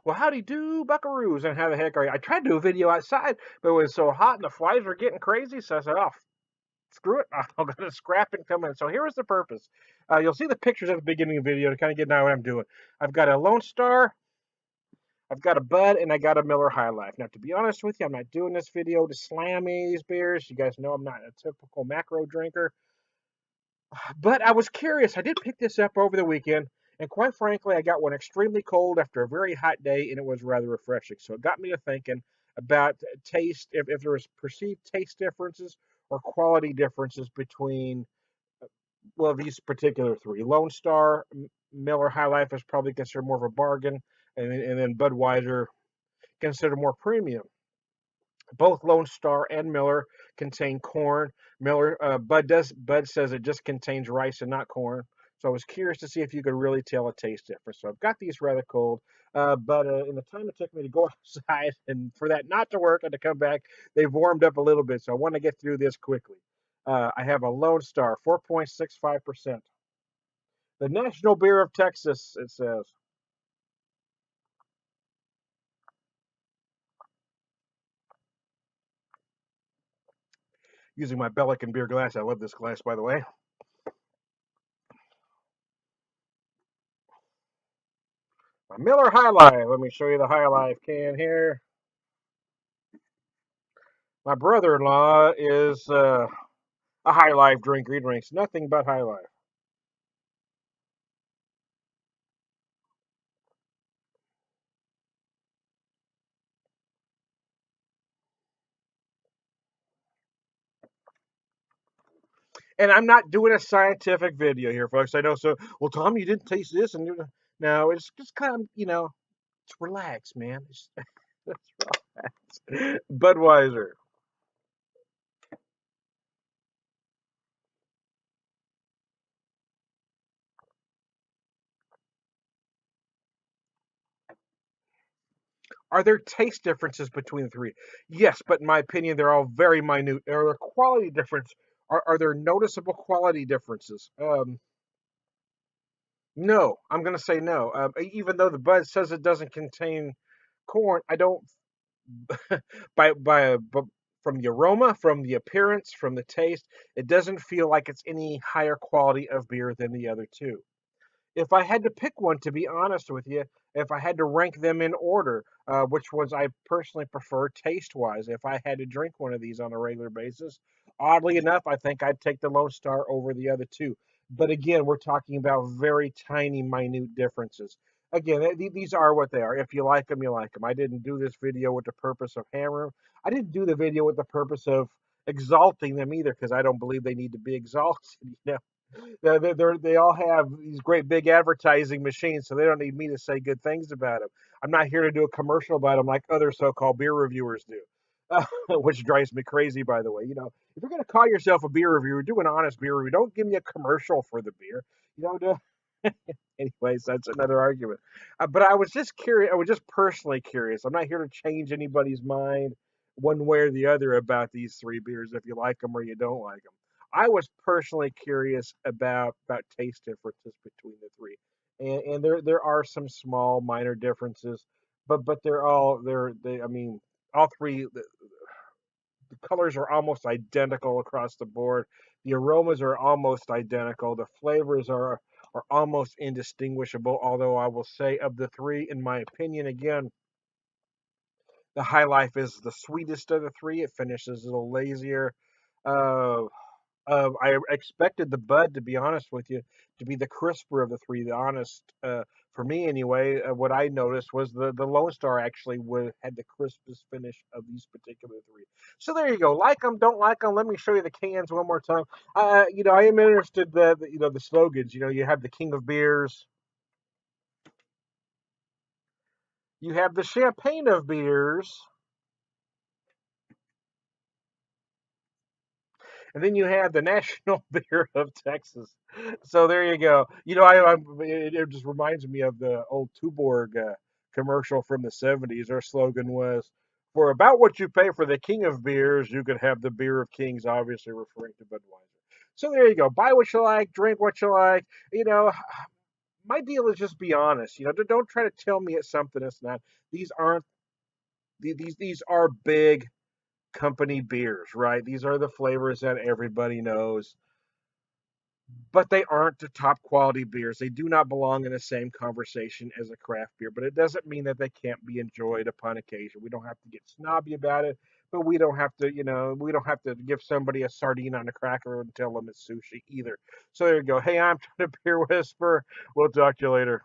Well, howdy do, buckaroos, and how the heck are you? I tried to do a video outside, but it was so hot and the flies were getting crazy, so I said, oh, screw it. I'm going to scrap and come in. So here is the purpose. You'll see the pictures at the beginning of the video to kind of get an idea what I'm doing. I've got a Lone Star, I've got a Bud, and I got a Miller High Life. Now, to be honest with you, I'm not doing this video to slam any of these beers. You guys know I'm not a typical macro drinker. But I was curious. I did pick this up over the weekend, and quite frankly, I got one extremely cold after a very hot day, and it was rather refreshing. So it got me to thinking about taste, if there was perceived taste differences or quality differences between, well, these particular three. Lone Star, Miller High Life is probably considered more of a bargain, and then Budweiser considered more premium. Both Lone Star and Miller contain corn. Bud says it just contains rice and not corn. So I was curious to see if you could really tell a taste difference. So I've got these rather cold, but in the time it took me to go outside and for that not to work and to come back, they've warmed up a little bit. So I want to get through this quickly. I have a Lone Star, 4.65%. The national beer of Texas, it says. Using my Bellican beer glass. I love this glass, by the way. My Miller High Life. Let me show you the High Life can here. My brother-in-law is a High Life drinker. He drinks nothing but High Life. And I'm not doing a scientific video here, folks. I know. So, well, Tom, you didn't taste this, and no, it's just kind of, it's relax, man. It's relax. Budweiser. Are there taste differences between the three? Yes, but in my opinion, they're all very minute. Are there quality difference? Are there noticeable quality differences? No, I'm going to say no. Even though the bud says it doesn't contain corn, I don't. But from the aroma, from the appearance, from the taste, it doesn't feel like it's any higher quality of beer than the other two. If I had to pick one, to be honest with you, if I had to rank them in order, which ones I personally prefer taste wise, if I had to drink one of these on a regular basis, oddly enough, I think I'd take the Lone Star over the other two. But again, we're talking about very tiny, minute differences. Again, these are what they are. If you like them, you like them. I didn't do this video with the purpose of hammering. I didn't do the video with the purpose of exalting them either, because I don't believe they need to be exalted. They all have these great big advertising machines, so they don't need me to say good things about them. I'm not here to do a commercial about them like other so-called beer reviewers do, which drives me crazy, by the way. If you're going to call yourself a beer reviewer, do an honest beer review. Don't give me a commercial for the beer. You know, anyways, that's another argument. But I was just curious. I was just personally curious. I'm not here to change anybody's mind one way or the other about these three beers, if you like them or you don't like them. I was personally curious about taste differences between the three, and there are some small minor differences, but they I mean all three the colors are almost identical across the board. The aromas are almost identical. The flavors are almost indistinguishable. Although I will say, of the three, in my opinion, again, the High Life is the sweetest of the three. It finishes a little lazier. Uh, I expected the Bud, to be honest with you, to be the crisper of the three. The honest, for me anyway, what I noticed was the Lone Star actually had the crispest finish of these particular three. So there you go. Like them, don't like them. Let me show you the cans one more time. I am interested the slogans. You have the King of Beers, you have the Champagne of Beers, and then you have the National Beer of Texas. So there you go. It just reminds me of the old Tuborg commercial from the '70s. Their slogan was, "For about what you pay for the king of beers, you could have the beer of kings," obviously referring to Budweiser. So there you go. Buy what you like, drink what you like. My deal is just be honest. Don't try to tell me it's something it's not. These aren't these are big company beers, right? These are the flavors that everybody knows, but they aren't the top quality beers. They do not belong in the same conversation as a craft beer, but it doesn't mean that they can't be enjoyed upon occasion. We don't have to get snobby about it, but we don't have to, we don't have to give somebody a sardine on a cracker and tell them it's sushi either. So there you go. Hey, I'm the Beer Whisperer. We'll talk to you later.